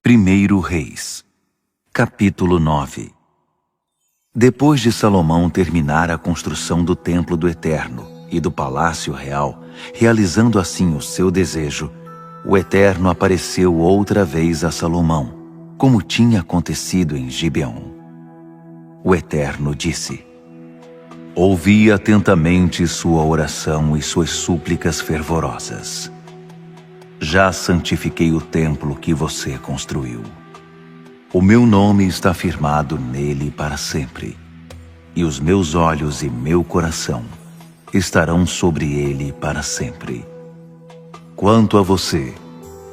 1 Reis, capítulo 9. Depois de Salomão terminar a construção do templo do Eterno e do palácio real, realizando assim o seu desejo, o Eterno apareceu outra vez a Salomão, como tinha acontecido em Gibeon. O Eterno disse: ouvi atentamente sua oração e suas súplicas fervorosas. Já santifiquei o templo que você construiu. O meu nome está firmado nele para sempre, e os meus olhos e meu coração estarão sobre ele para sempre. Quanto a você,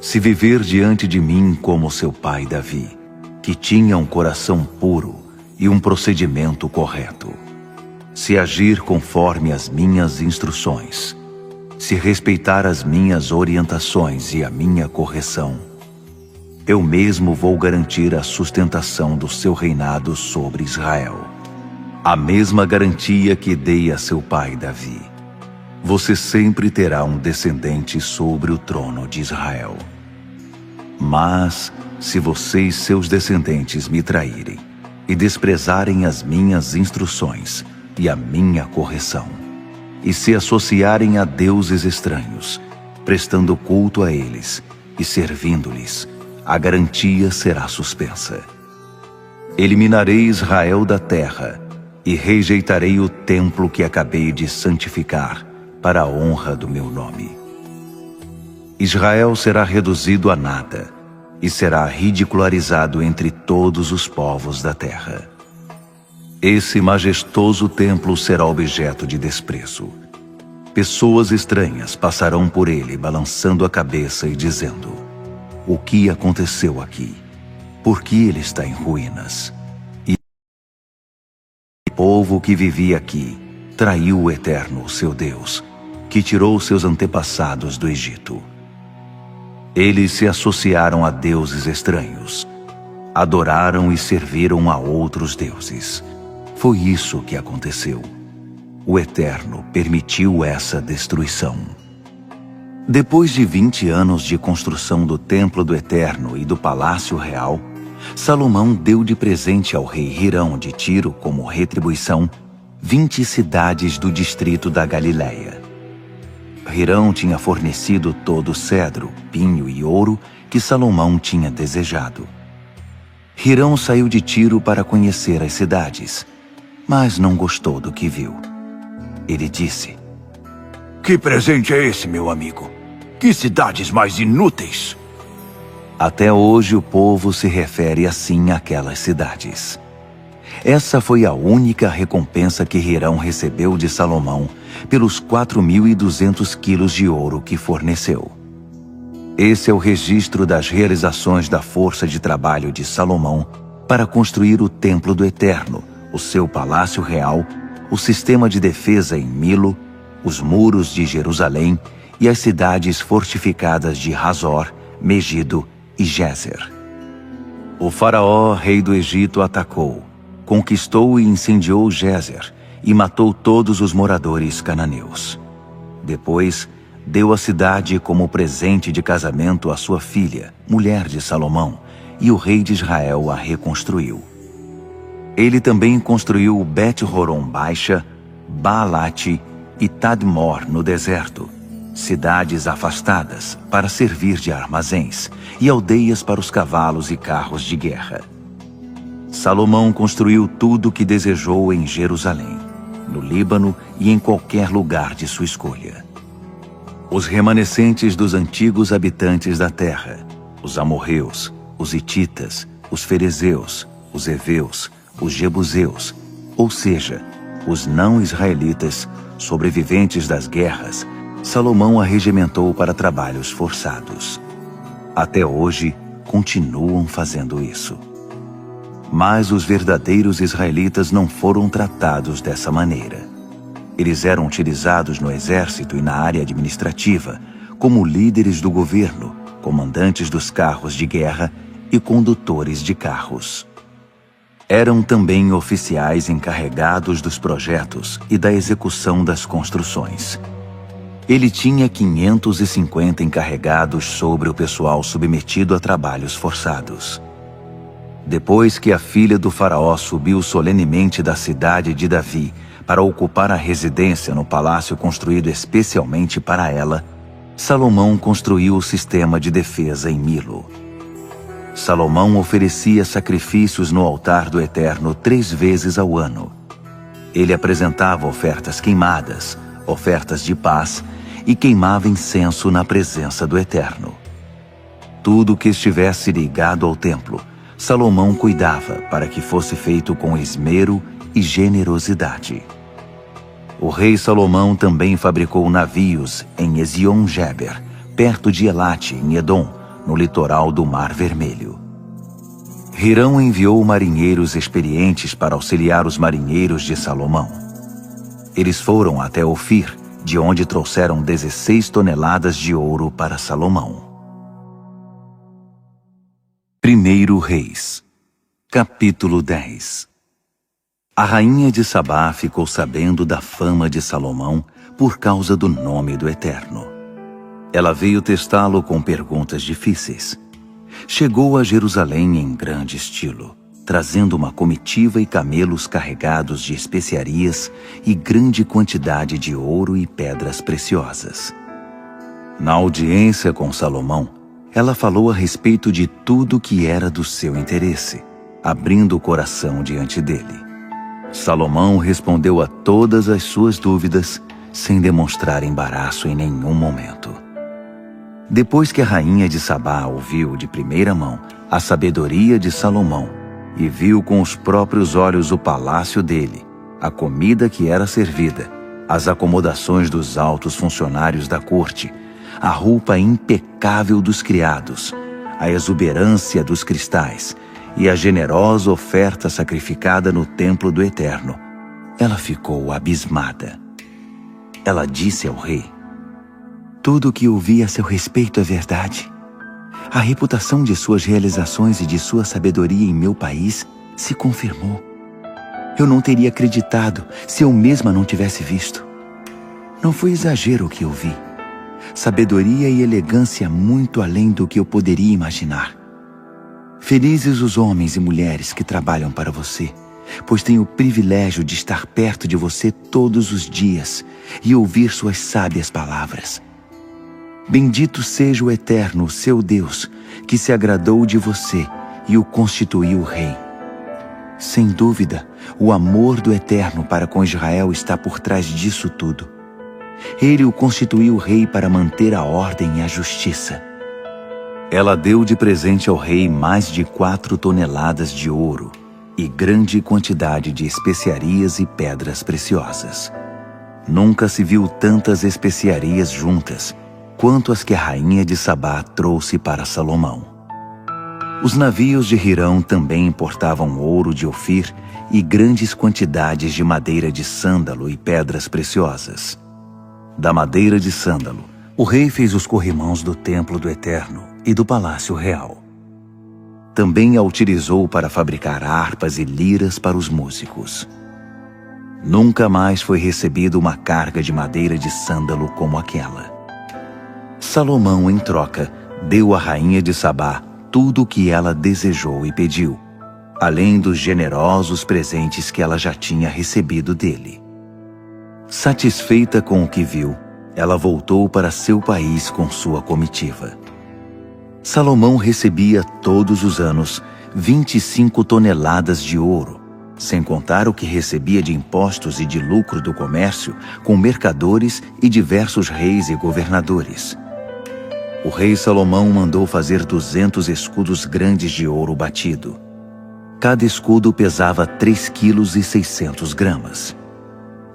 se viver diante de mim como seu pai Davi, que tinha um coração puro e um procedimento correto, se agir conforme as minhas instruções, se respeitar as minhas orientações e a minha correção, eu mesmo vou garantir a sustentação do seu reinado sobre Israel. A mesma garantia que dei a seu pai Davi. Você sempre terá um descendente sobre o trono de Israel. Mas, se você e seus descendentes me traírem e desprezarem as minhas instruções e a minha correção, e se associarem a deuses estranhos, prestando culto a eles e servindo-lhes, a garantia será suspensa. Eliminarei Israel da terra e rejeitarei o templo que acabei de santificar para a honra do meu nome. Israel será reduzido a nada e será ridicularizado entre todos os povos da terra. Esse majestoso templo será objeto de desprezo. Pessoas estranhas passarão por ele balançando a cabeça e dizendo: o que aconteceu aqui? Por que ele está em ruínas? E o povo que vivia aqui traiu o Eterno, seu Deus, que tirou seus antepassados do Egito. Eles se associaram a deuses estranhos, adoraram e serviram a outros deuses. Foi isso que aconteceu. O Eterno permitiu essa destruição. Depois de 20 anos de construção do templo do Eterno e do palácio real, Salomão deu de presente ao rei Hirão de Tiro, como retribuição, 20 cidades do distrito da Galileia. Hirão tinha fornecido todo o cedro, pinho e ouro que Salomão tinha desejado. Hirão saiu de Tiro para conhecer as cidades, mas não gostou do que viu. Ele disse: que presente é esse, meu amigo? Que cidades mais inúteis! Até hoje o povo se refere assim àquelas cidades. Essa foi a única recompensa que Hirão recebeu de Salomão pelos 4.200 quilos de ouro que forneceu. Esse é o registro das realizações da força de trabalho de Salomão para construir o templo do Eterno, o seu palácio real, o sistema de defesa em Milo, os muros de Jerusalém e as cidades fortificadas de Hazor, Megido e Gézer. O faraó, rei do Egito, atacou, conquistou e incendiou Gézer e matou todos os moradores cananeus. Depois, deu a cidade como presente de casamento à sua filha, mulher de Salomão, e o rei de Israel a reconstruiu. Ele também construiu Bet-Horon Baixa, Baalate e Tadmor no deserto, cidades afastadas para servir de armazéns e aldeias para os cavalos e carros de guerra. Salomão construiu tudo o que desejou em Jerusalém, no Líbano e em qualquer lugar de sua escolha. Os remanescentes dos antigos habitantes da terra, os amorreus, os hititas, os ferezeus, os heveus, os jebuseus, ou seja, os não-israelitas, sobreviventes das guerras, Salomão arregimentou para trabalhos forçados. Até hoje, continuam fazendo isso. Mas os verdadeiros israelitas não foram tratados dessa maneira. Eles eram utilizados no exército e na área administrativa, como líderes do governo, comandantes dos carros de guerra e condutores de carros. Eram também oficiais encarregados dos projetos e da execução das construções. Ele tinha 550 encarregados sobre o pessoal submetido a trabalhos forçados. Depois que a filha do faraó subiu solenemente da cidade de Davi para ocupar a residência no palácio construído especialmente para ela, Salomão construiu o sistema de defesa em Milo. Salomão oferecia sacrifícios no altar do Eterno 3 vezes ao ano. Ele apresentava ofertas queimadas, ofertas de paz e queimava incenso na presença do Eterno. Tudo que estivesse ligado ao templo, Salomão cuidava para que fosse feito com esmero e generosidade. O rei Salomão também fabricou navios em Ezion-Geber, perto de Elate, em Edom, no litoral do Mar Vermelho. Hirão enviou marinheiros experientes para auxiliar os marinheiros de Salomão. Eles foram até Ofir, de onde trouxeram 16 toneladas de ouro para Salomão. 1 Reis, capítulo 10. A rainha de Sabá ficou sabendo da fama de Salomão por causa do nome do Eterno. Ela veio testá-lo com perguntas difíceis. Chegou a Jerusalém em grande estilo, trazendo uma comitiva e camelos carregados de especiarias e grande quantidade de ouro e pedras preciosas. Na audiência com Salomão, ela falou a respeito de tudo que era do seu interesse, abrindo o coração diante dele. Salomão respondeu a todas as suas dúvidas, sem demonstrar embaraço em nenhum momento. Depois que a rainha de Sabá ouviu de primeira mão a sabedoria de Salomão e viu com os próprios olhos o palácio dele, a comida que era servida, as acomodações dos altos funcionários da corte, a roupa impecável dos criados, a exuberância dos cristais e a generosa oferta sacrificada no templo do Eterno, ela ficou abismada. Ela disse ao rei: "Tudo o que ouvi a seu respeito é verdade. A reputação de suas realizações e de sua sabedoria em meu país se confirmou. Eu não teria acreditado se eu mesma não tivesse visto. Não foi exagero o que eu vi. Sabedoria e elegância muito além do que eu poderia imaginar. Felizes os homens e mulheres que trabalham para você, pois tenho o privilégio de estar perto de você todos os dias e ouvir suas sábias palavras. Bendito seja o Eterno, seu Deus, que se agradou de você e o constituiu rei. Sem dúvida, o amor do Eterno para com Israel está por trás disso tudo. Ele o constituiu rei para manter a ordem e a justiça." Ela deu de presente ao rei mais de 4 toneladas de ouro e grande quantidade de especiarias e pedras preciosas. Nunca se viu tantas especiarias juntas quanto as que a rainha de Sabá trouxe para Salomão. Os navios de Hirão também importavam ouro de Ofir e grandes quantidades de madeira de sândalo e pedras preciosas. Da madeira de sândalo, o rei fez os corrimãos do templo do Eterno e do palácio real. Também a utilizou para fabricar harpas e liras para os músicos. Nunca mais foi recebida uma carga de madeira de sândalo como aquela. Salomão, em troca, deu à rainha de Sabá tudo o que ela desejou e pediu, além dos generosos presentes que ela já tinha recebido dele. Satisfeita com o que viu, ela voltou para seu país com sua comitiva. Salomão recebia todos os anos 25 toneladas de ouro, sem contar o que recebia de impostos e de lucro do comércio com mercadores e diversos reis e governadores. O rei Salomão mandou fazer 200 escudos grandes de ouro batido. Cada escudo pesava 3,6 kg.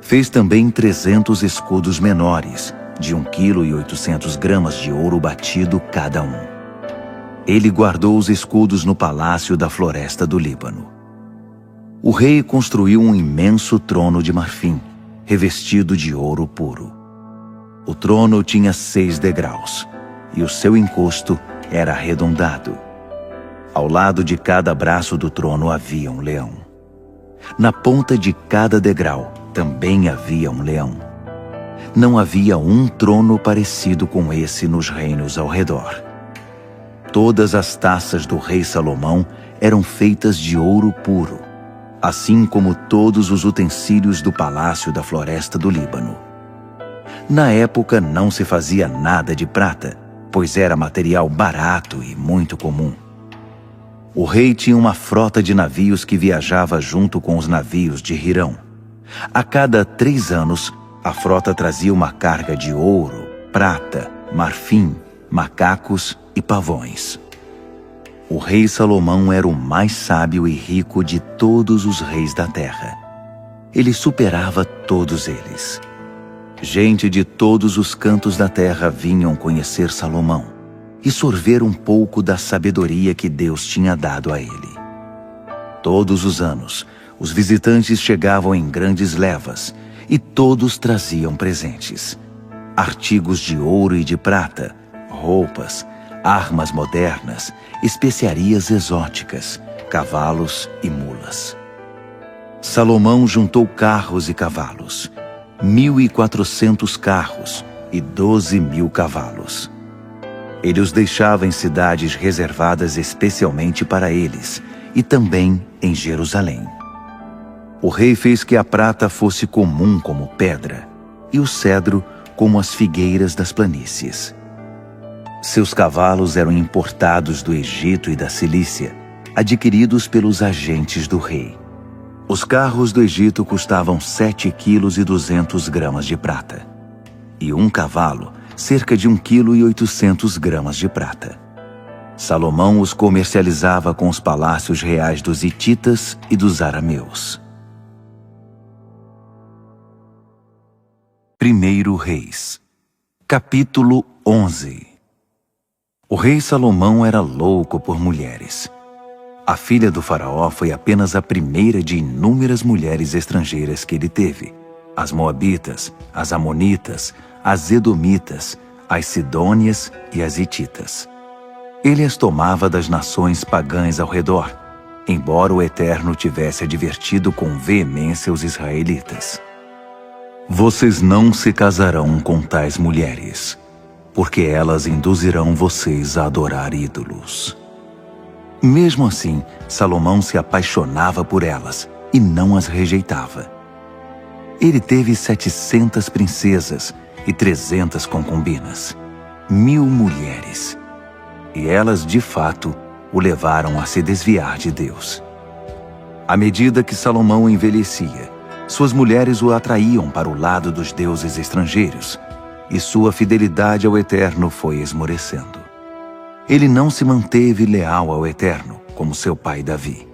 Fez também 300 escudos menores, de 1,8 kg de ouro batido cada um. Ele guardou os escudos no palácio da floresta do Líbano. O rei construiu um imenso trono de marfim, revestido de ouro puro. O trono tinha 6 degraus, e o seu encosto era arredondado. Ao lado de cada braço do trono havia um leão. Na ponta de cada degrau também havia um leão. não havia um trono parecido com esse nos reinos ao redor. Todas as taças do rei Salomão eram feitas de ouro puro, assim como todos os utensílios do palácio da floresta do Líbano. Na época não se fazia nada de prata, pois era material barato e muito comum. O rei tinha uma frota de navios que viajava junto com os navios de Hirão. A cada 3 anos, a frota trazia uma carga de ouro, prata, marfim, macacos e pavões. O rei Salomão era o mais sábio e rico de todos os reis da terra. Ele superava todos eles. Gente de todos os cantos da terra vinham conhecer Salomão e sorver um pouco da sabedoria que Deus tinha dado a ele. Todos os anos, os visitantes chegavam em grandes levas e todos traziam presentes: artigos de ouro e de prata, roupas, armas modernas, especiarias exóticas, cavalos e mulas. Salomão juntou carros e cavalos, 1.400 carros e 12.000 cavalos. Ele os deixava em cidades reservadas especialmente para eles e também em Jerusalém. O rei fez que a prata fosse comum como pedra e o cedro como as figueiras das planícies. Seus cavalos eram importados do Egito e da Cilícia, adquiridos pelos agentes do rei. Os carros do Egito custavam 7,2 kg de prata, e um cavalo cerca de 1,8 kg de prata. Salomão os comercializava com os palácios reais dos hititas e dos arameus. 1 Reis, capítulo 11. O rei Salomão era louco por mulheres. A filha do faraó foi apenas a primeira de inúmeras mulheres estrangeiras que ele teve: as moabitas, as amonitas, as edomitas, as sidônias e as hititas. Ele as tomava das nações pagãs ao redor, embora o Eterno tivesse advertido com veemência os israelitas: vocês não se casarão com tais mulheres, porque elas induzirão vocês a adorar ídolos. Mesmo assim, Salomão se apaixonava por elas e não as rejeitava. Ele teve 700 princesas e 300 concubinas, 1.000 mulheres. E elas, de fato, o levaram a se desviar de Deus. À medida que Salomão envelhecia, suas mulheres o atraíam para o lado dos deuses estrangeiros, e sua fidelidade ao Eterno foi esmorecendo. Ele não se manteve leal ao Eterno, como seu pai Davi.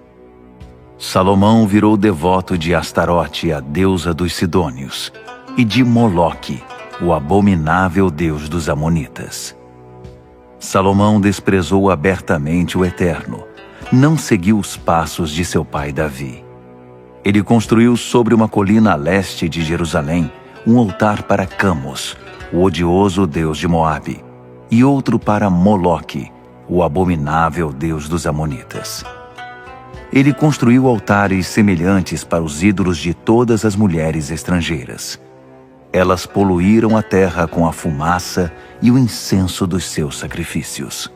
Salomão virou devoto de Astarote, a deusa dos Sidônios, e de Moloque, o abominável deus dos Amonitas. Salomão desprezou abertamente o Eterno, não seguiu os passos de seu pai Davi. Ele construiu sobre uma colina a leste de Jerusalém um altar para Camos, o odioso deus de Moabe, e outro para Moloque, o abominável deus dos Amonitas. Ele construiu altares semelhantes para os ídolos de todas as mulheres estrangeiras. Elas poluíram a terra com a fumaça e o incenso dos seus sacrifícios.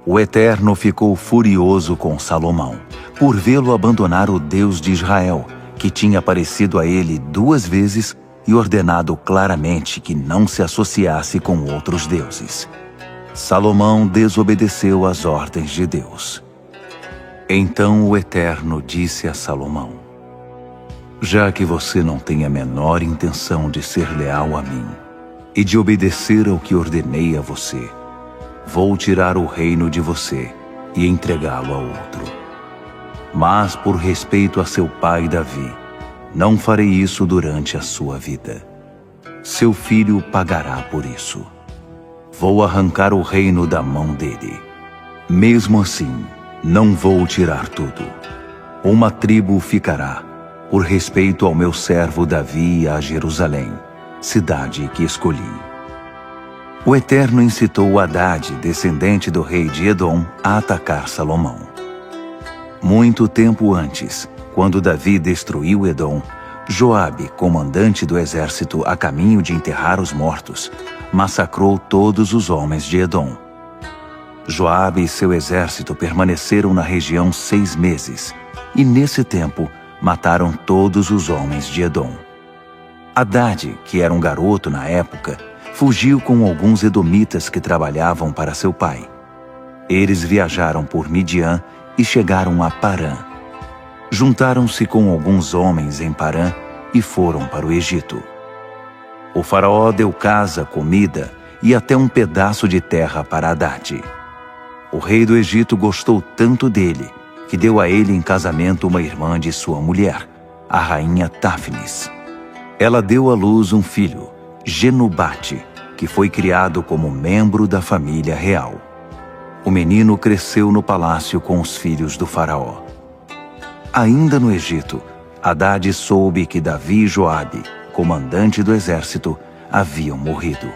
O Eterno ficou furioso com Salomão, por vê-lo abandonar o Deus de Israel, que tinha aparecido a ele 2 vezes e ordenado claramente que não se associasse com outros deuses. Salomão desobedeceu às ordens de Deus. Então o Eterno disse a Salomão: já que você não tem a menor intenção de ser leal a mim e de obedecer ao que ordenei a você, vou tirar o reino de você e entregá-lo a outro. Mas por respeito a seu pai Davi, não farei isso durante a sua vida. Seu filho pagará por isso. Vou arrancar o reino da mão dele. Mesmo assim, não vou tirar tudo. Uma tribo ficará, por respeito ao meu servo Davi e a Jerusalém, cidade que escolhi. O Eterno incitou Hadade, descendente do rei de Edom, a atacar Salomão. Muito tempo antes, quando Davi destruiu Edom, Joabe, comandante do exército a caminho de enterrar os mortos, massacrou todos os homens de Edom. Joabe e seu exército permaneceram na região 6 meses, e nesse tempo mataram todos os homens de Edom. Hadade, que era um garoto na época, fugiu com alguns edomitas que trabalhavam para seu pai. Eles viajaram por Midian e chegaram a Parã. Juntaram-se com alguns homens em Parã e foram para o Egito. O faraó deu casa, comida e até um pedaço de terra para Hadade. O rei do Egito gostou tanto dele que deu a ele em casamento uma irmã de sua mulher, a rainha Táfnis. Ela deu à luz um filho, Genubate, que foi criado como membro da família real. O menino cresceu no palácio com os filhos do faraó. Ainda no Egito, Hadade soube que Davi e Joabe, comandante do exército, haviam morrido.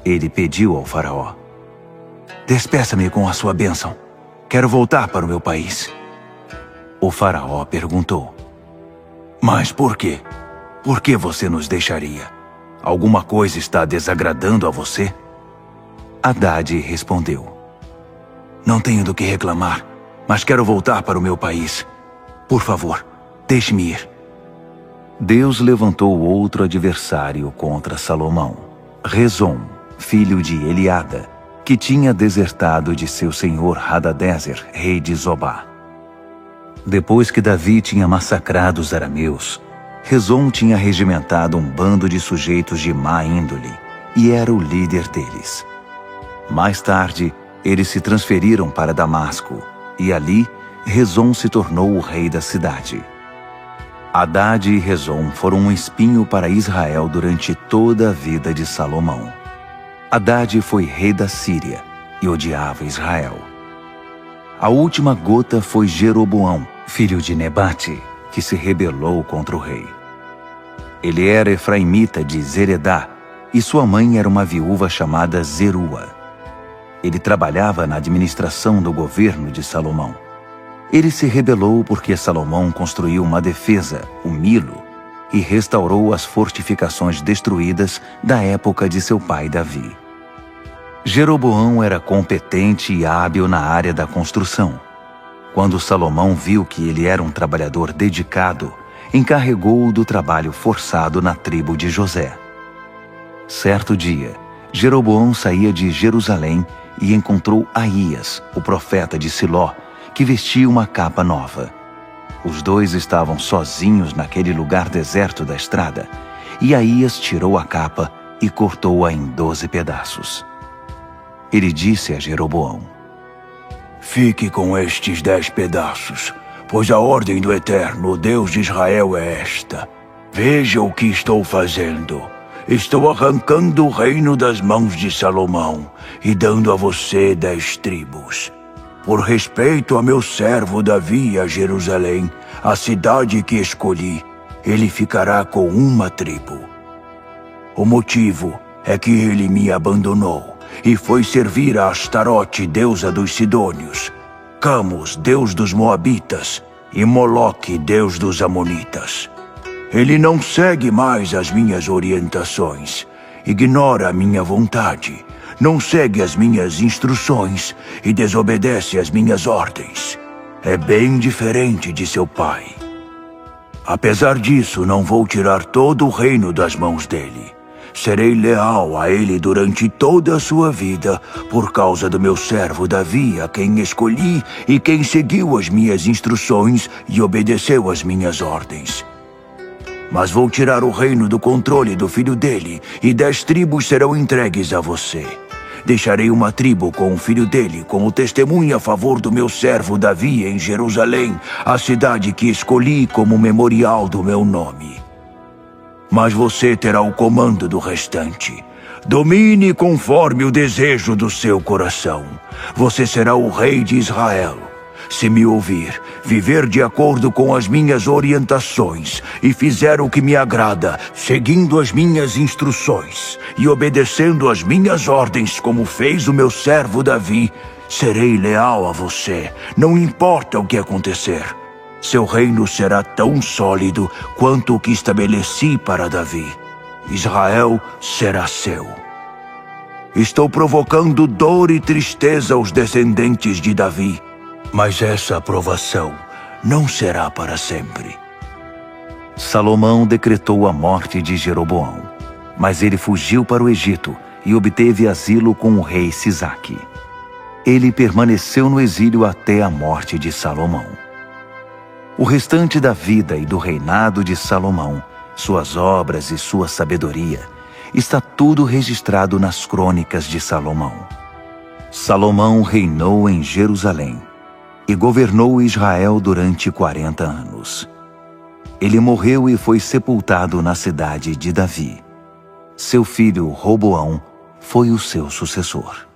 Ele pediu ao faraó: "Despeça-me com a sua bênção. Quero voltar para o meu país." O faraó perguntou: "Mas por quê? Por que você nos deixaria? Alguma coisa está desagradando a você?" Hadade respondeu: "Não tenho do que reclamar, mas quero voltar para o meu país. Por favor, deixe-me ir." Deus levantou outro adversário contra Salomão, Rezon, filho de Eliada, que tinha desertado de seu senhor Hadadezer, rei de Zobá. Depois que Davi tinha massacrado os arameus, Rezon tinha regimentado um bando de sujeitos de má índole e era o líder deles. Mais tarde, eles se transferiram para Damasco e ali Rezon se tornou o rei da cidade. Hadade e Rezon foram um espinho para Israel durante toda a vida de Salomão. Hadade foi rei da Síria e odiava Israel. A última gota foi Jeroboão, filho de Nebate, que se rebelou contra o rei. Ele era efraimita de Zeredá e sua mãe era uma viúva chamada Zerua. Ele trabalhava na administração do governo de Salomão. Ele se rebelou porque Salomão construiu uma defesa, o Milo, e restaurou as fortificações destruídas da época de seu pai Davi. Jeroboão era competente e hábil na área da construção. Quando Salomão viu que ele era um trabalhador dedicado, encarregou-o do trabalho forçado na tribo de José. Certo dia, Jeroboão saía de Jerusalém e encontrou Aías, o profeta de Siló, que vestia uma capa nova. Os dois estavam sozinhos naquele lugar deserto da estrada, e Aías tirou a capa e cortou-a em 12 pedaços. Ele disse a Jeroboão: "Fique com estes 10 pedaços, pois a ordem do Eterno, o Deus de Israel, é esta. Veja o que estou fazendo. Estou arrancando o reino das mãos de Salomão e dando a você 10 tribos. Por respeito a meu servo Davi e a Jerusalém, a cidade que escolhi, ele ficará com uma tribo. O motivo é que ele me abandonou e foi servir a Astarote, deusa dos Sidônios, Camus, deus dos Moabitas, e Moloque, deus dos Amonitas. Ele não segue mais as minhas orientações, ignora a minha vontade, não segue as minhas instruções e desobedece às minhas ordens. É bem diferente de seu pai. Apesar disso, não vou tirar todo o reino das mãos dele. Serei leal a ele durante toda a sua vida, por causa do meu servo Davi, a quem escolhi e quem seguiu as minhas instruções e obedeceu às minhas ordens. Mas vou tirar o reino do controle do filho dele, e 10 tribos serão entregues a você. Deixarei uma tribo com o filho dele como testemunha a favor do meu servo Davi em Jerusalém, a cidade que escolhi como memorial do meu nome. Mas você terá o comando do restante. Domine conforme o desejo do seu coração. Você será o rei de Israel. Se me ouvir, viver de acordo com as minhas orientações e fizer o que me agrada, seguindo as minhas instruções e obedecendo às minhas ordens como fez o meu servo Davi, serei leal a você, não importa o que acontecer. Seu reino será tão sólido quanto o que estabeleci para Davi. Israel será seu. Estou provocando dor e tristeza aos descendentes de Davi, mas essa aprovação não será para sempre. Salomão decretou a morte de Jeroboão, mas ele fugiu para o Egito e obteve asilo com o rei Sisaque. Ele permaneceu no exílio até a morte de Salomão. O restante da vida e do reinado de Salomão, suas obras e sua sabedoria, está tudo registrado nas crônicas de Salomão. Salomão reinou em Jerusalém e governou Israel durante 40 anos. Ele morreu e foi sepultado na cidade de Davi. Seu filho Roboão foi o seu sucessor.